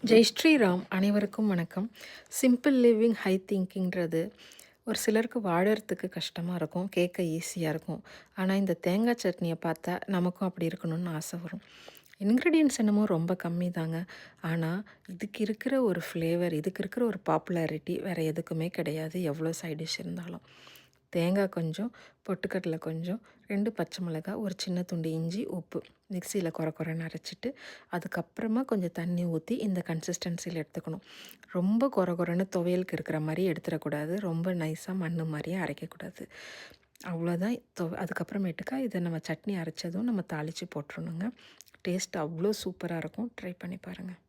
ஜெய் ஸ்ரீராம். அனைவருக்கும் வணக்கம். Simple living high திங்கிங்கிறது ஒரு சிலருக்கு வாழறதுக்கு கஷ்டமாக இருக்கும், கேட்க ஈஸியாக இருக்கும். ஆனால் இந்த தேங்காய் சட்னியை பார்த்தா நமக்கும் அப்படி இருக்கணும்னு ஆசை வரும். இன்க்ரீடியன்ட்ஸ் என்னமோ ரொம்ப கம்மி தாங்க. ஆனால் இதுக்கு இருக்கிற ஒரு ஃப்ளேவர், இதுக்கு இருக்கிற ஒரு பாப்புலாரிட்டி வேறு எதுக்குமே கிடையாது, எவ்வளோ சைட் டிஷ் இருந்தாலும். தேங்காய் கொஞ்சம், பொட்டுக்கடலை கொஞ்சம், 2 பச்சை மிளகாய், ஒரு சின்ன துண்டு இஞ்சி, உப்பு மிக்சியில் கொரன்னு அரைச்சிட்டு, அதுக்கப்புறமா கொஞ்சம் தண்ணி ஊற்றி இந்த கன்சிஸ்டன்சியில் எடுத்துக்கணும். ரொம்ப கொரன்னு துவையலுக்கு இருக்கிற மாதிரி எடுத்துடக்கூடாது, ரொம்ப நைஸாக மண் மாதிரியே அரைக்கக்கூடாது. அவ்வளோதான். அதுக்கப்புறமேட்டுக்கா இதை நம்ம சட்னி அரைச்சதும் நம்ம தாளித்து போட்டுறணுங்க. டேஸ்ட் அவ்வளோ சூப்பராக இருக்கும். ட்ரை பண்ணி பாருங்கள்.